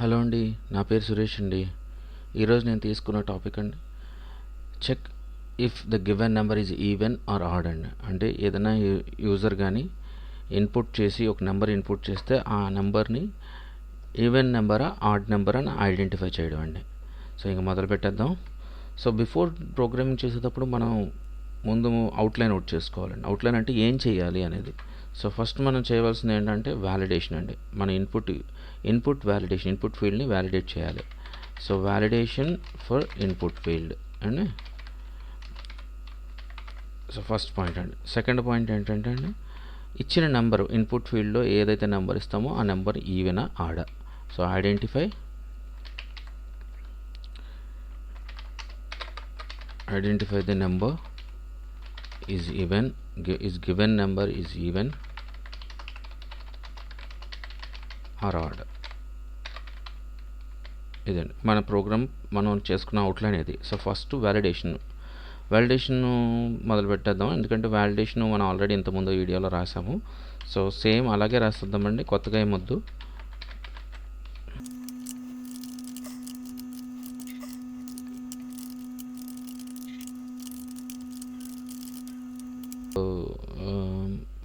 Hello అండి, నా పేరు సురేష్ అండి. ఈరోజు నేను తీసుకున్న టాపిక్ అండి, check if the given number is even or odd అండి. అంటే ఏదైనా యూజర్ కానీ ఇన్పుట్ చేసి ఒక నెంబర్ ఇన్పుట్ చేస్తే ఆ నెంబర్ని ఈవెన్ నెంబరా ఆడ్ నెంబర్ అని ఐడెంటిఫై చేయడం అండి. సో ఇంక మొదలు పెట్టేద్దాం. సో బిఫోర్ ప్రోగ్రామింగ్ చేసేటప్పుడు మనం ముందు అవుట్లైన్ అవుట్ చేసుకోవాలండి. అవుట్లైన్ అంటే ఏం చేయాలి అనేది. సో ఫస్ట్ మనం చేయవలసింది ఏంటంటే వ్యాలిడేషన్ అండి. మన ఇన్పుట్ వ్యాలిడేషన్, ఇన్పుట్ ఫీల్డ్ని వ్యాలిడేట్ చేయాలి. So validation for input field అండి. సో ఫస్ట్ పాయింట్ అండి. సెకండ్ పాయింట్ ఏంటంటే అండి, ఇచ్చిన నెంబరు ఇన్పుట్ ఫీల్డ్లో ఏదైతే నెంబర్ ఇస్తామో ఆ నెంబర్ ఈవెనా ఆడా. So identify the number is even, is given number is even or odd. ఇదండి మన ప్రోగ్రామ్, మనం చేసుకున్న అవుట్లైన్ ఇది. సో ఫస్ట్ వ్యాలిడేషన్ మొదలు పెట్టేద్దాం. ఎందుకంటే వ్యాలిడేషన్ మనం ఆల్రెడీ ఇంతకుముందు వీడియోలో రాసాము. సో సేమ్ అలాగే రాస్తుందామండి, కొత్తగా ఏమొద్దు.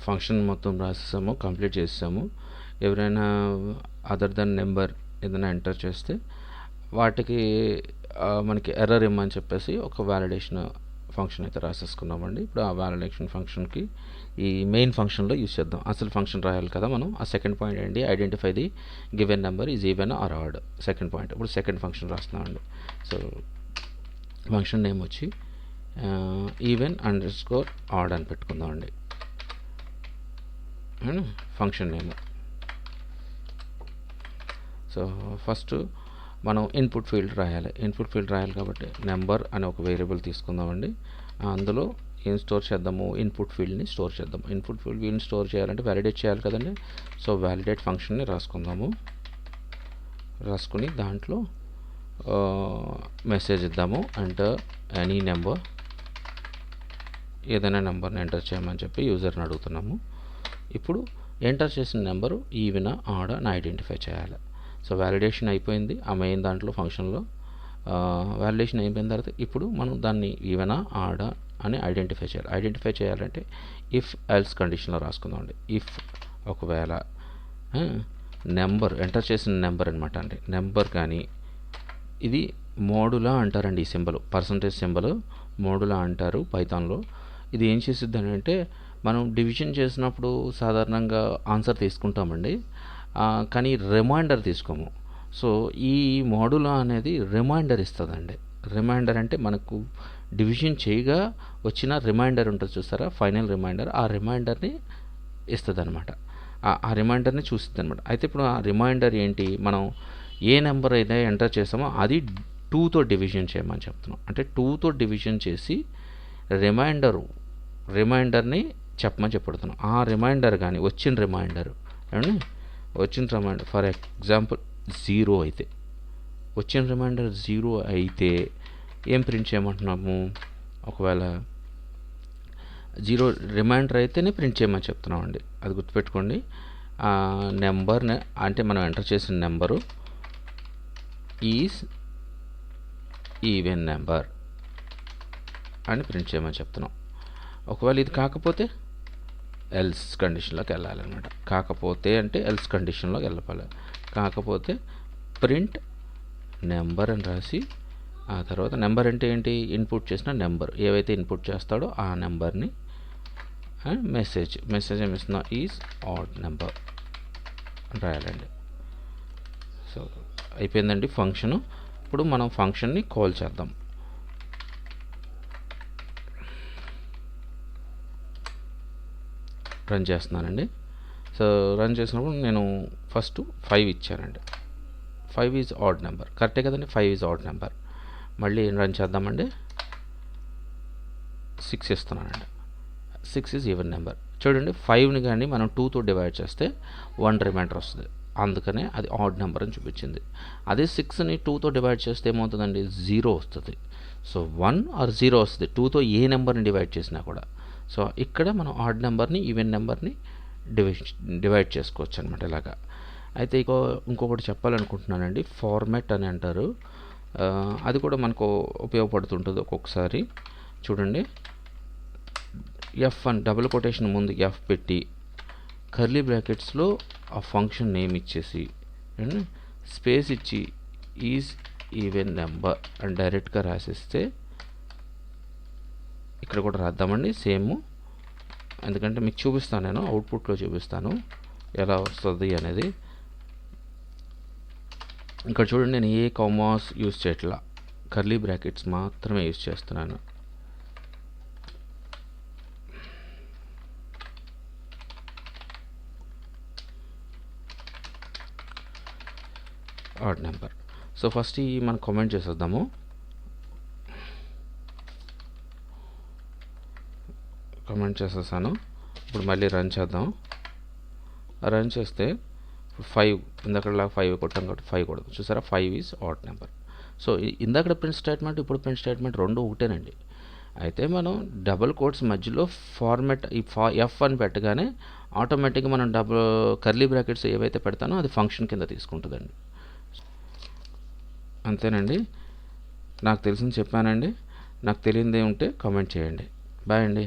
ఫంక్షన్ మొత్తం రాసేసాము, కంప్లీట్ చేసాము. ఎవరైనా అదర్ దెన్ నెంబర్ ఏదైనా ఎంటర్ చేస్తే వాటికి మనకి ఎర్రర్ ఇమ్మని చెప్పేసి ఒక వ్యాలిడేషన్ ఫంక్షన్ అయితే రాసేసుకున్నామండి. ఇప్పుడు ఆ వ్యాలిడేషన్ ఫంక్షన్కి ఈ మెయిన్ ఫంక్షన్లో యూజ్ చేద్దాం. అసలు ఫంక్షన్ రాయాలి కదా మనం. ఆ సెకండ్ పాయింట్ ఏంటి, identify the given number is even or odd. Second point. ఇప్పుడు సెకండ్ ఫంక్షన్ రాస్తున్నామండి. సో ఫంక్షన్ నేమ్ వచ్చి ఈవెన్ అండర్ స్కోర్ ఆడ్ అని పెట్టుకుందామండి. Function name. సో ఫస్ట్ మనం ఇన్పుట్ ఫీల్డ్ రాయాలి. కాబట్టి నెంబర్ అనే ఒక వేరియబుల్ తీసుకుందామండి. అందులో ఏం స్టోర్ చేద్దాము, ఇన్పుట్ ఫీల్డ్ని స్టోర్ చేద్దాం. ఇన్పుట్ ఫీల్డ్ని స్టోర్ చేయాలంటే వ్యాలిడేట్ చేయాలి కదండి. సో వ్యాలిడేట్ ఫంక్షన్ని రాసుకుందాము. రాసుకుని దాంట్లో మెసేజ్ ఇద్దాము, ఎంటర్ ఎనీ నెంబర్, ఏదైనా నెంబర్ని ఎంటర్ చేయమని చెప్పి యూజర్ని అడుగుతున్నాము. ఇప్పుడు ఎంటర్ చేసిన నెంబరు ఈవెనా ఆడా అని ఐడెంటిఫై చేయాలి. సో వ్యాలిడేషన్ అయిపోయింది ఆ మెయిన్ దాంట్లో ఫంక్షన్లో. వ్యాలిడేషన్ అయిపోయిన తర్వాత ఇప్పుడు మనం దాన్ని ఈవెనా ఆడా అని ఐడెంటిఫై చేయాలంటే ఇఫ్ ఎల్స్ కండిషన్లో రాసుకుందామండి. ఇఫ్ ఒకవేళ నెంబర్ ఎంటర్ చేసిన నెంబర్ అనమాట అండి, నెంబర్ కానీ, ఇది మోడులా అంటారండి. ఈ సింబల్ పర్సంటేజ్ సింబల్ మోడులా అంటారు పైథాన్లో. ఇది ఏం చేసిద్ది అంటే, మనం డివిజన్ చేసినప్పుడు సాధారణంగా ఆన్సర్ తీసుకుంటామండి, కానీ రిమైండర్ తీసుకోము. సో ఈ మోడులా అనేది రిమైండర్ ఇస్తుందండి. రిమైండర్ అంటే మనకు డివిజన్ చేయగా వచ్చిన రిమైండర్ ఉంటుంది చూస్తారా, ఫైనల్ రిమైండర్. ఆ రిమైండర్ని ఇస్తుంది అనమాట. ఆ రిమైండర్ని చూస్తుంది అనమాట. అయితే ఇప్పుడు ఆ రిమైండర్ ఏంటి, మనం ఏ నెంబర్ అయితే ఎంటర్ చేసామో అది 2తో డివిజన్ చేయమని చెప్తున్నాం. అంటే 2తో డివిజన్ చేసి రిమైండర్ని చెప్పమని చెప్పుడుతున్నాం. ఆ రిమైండర్ కానీ వచ్చిన రిమైండర్ ఫర్ ఎగ్జాంపుల్ 0 అయితే, వచ్చిన రిమైండర్ 0 అయితే ఏం ప్రింట్ చేయమంటున్నాము, ఒకవేళ 0 రిమైండర్ అయితేనే ప్రింట్ చేయమని చెప్తున్నాం అండి. అది గుర్తుపెట్టుకోండి. ఆ నెంబర్ని అంటే మనం ఎంటర్ చేసిన నెంబరు ఈజ్ ఈవెన్ నెంబర్ అని ప్రింట్ చేయమని చెప్తున్నాం. ఒకవేళ ఇది కాకపోతే ఎల్స్ కండిషన్లోకి వెళ్ళాలన్నమాట. కాకపోతే అంటే ఎల్స్ కండిషన్లోకి వెళ్ళాలి. కాకపోతే ప్రింట్ నెంబర్ అని రాసి, ఆ తర్వాత నెంబర్ అంటే ఏంటి, ఇన్పుట్ చేసిన నెంబర్ ఏవైతే ఇన్పుట్ చేస్తాడో ఆ నెంబర్ని మెసేజ్ ఏమి ఇస్తున్నా, ఈజ్ ఆడ్ నెంబర్ అని రాయాలండి. సో అయిపోయిందండి ఫంక్షను. ఇప్పుడు మనం ఫంక్షన్ని కాల్ చేద్దాం. రన్ చేస్తున్నానండి. సో రన్ చేసినప్పుడు నేను ఫస్ట్ 5 ఇచ్చానండి. 5 ఈజ్ ఆడ్ నెంబర్, కరెక్టే కదండి. 5 ఈజ్ ఆడ్ నెంబర్. మళ్ళీ రన్ చేద్దామండి. 6 ఇస్తున్నానండి. 6 ఈజ్ ఈవెన్ నెంబర్. చూడండి, 5ని కానీ మనం 2తో డివైడ్ చేస్తే 1 రిమైండర్ వస్తుంది, అందుకనే అది ఆడ్ నెంబర్ అని చూపించింది. అదే 6ని 2తో డివైడ్ చేస్తే ఏమవుతుందండి, 0 వస్తుంది. సో 1 ఆర్ 0 వస్తుంది 2తో ఏ నెంబర్ని డివైడ్ చేసినా కూడా. సో ఇక్కడ మనం ఆడ్ నెంబర్ని ఈవెన్ నెంబర్ని డివైడ్ చేసుకోవచ్చు అనమాట ఇలాగా. అయితే ఇంకొకటి చెప్పాలనుకుంటున్నానండి, ఫార్మాట్ అని అంటారు. అది కూడా మనకు ఉపయోగపడుతుంటుంది ఒక్కొక్కసారి. చూడండి, ఎఫ్ అని డబుల్ కొటేషన్ ముందు ఎఫ్ పెట్టి కర్లీ బ్రాకెట్స్లో ఆ ఫంక్షన్ నేమ్ ఇచ్చేసి స్పేస్ ఇచ్చి ఈజ్ ఈవెన్ నెంబర్ అని డైరెక్ట్గా రాసిస్తే, ఇక్కడ కూడా రాద్దామండి సేమ్, ఎందుకంటే మీకు చూపిస్తాను, నేను అవుట్పుట్లో చూపిస్తాను ఎలా వస్తుంది అనేది. ఇక్కడ చూడండి, నేను ఏ కామాస్ యూజ్ చేయట్లా, కర్లీ బ్రాకెట్స్ మాత్రమే యూజ్ చేస్తున్నాను. Odd number. సో ఫస్ట్ మనం కామెంట్ చేసేద్దాము. కామెంట్ చేసేసాను. ఇప్పుడు మళ్ళీ రన్ చేద్దాం. రన్ చేస్తే 5 ఇందాకలా 5 కొట్టాం కాబట్టి 5 కొడదాం. చూసారా, 5 ఈజ్ ఆడ్ నెంబర్. సో ఇందాక ప్రింట్ స్టేట్మెంట్, ఇప్పుడు ప్రింట్ స్టేట్మెంట్ రెండు ఒకటేనండి. అయితే మనం డబుల్ కోట్స్ మధ్యలో ఫార్మాట్ ఎఫ్ అని పెట్టగానే ఆటోమేటిక్గా మనం కర్లీ బ్రాకెట్స్ ఏవైతే పెడతానో అది ఫంక్షన్ కింద తీసుకుంటుందండి. అంతేనండి. నాకు తెలిసింది చెప్పానండి. నాకు తెలియనిది ఉంటే కామెంట్ చేయండి. బాయ్ అండి.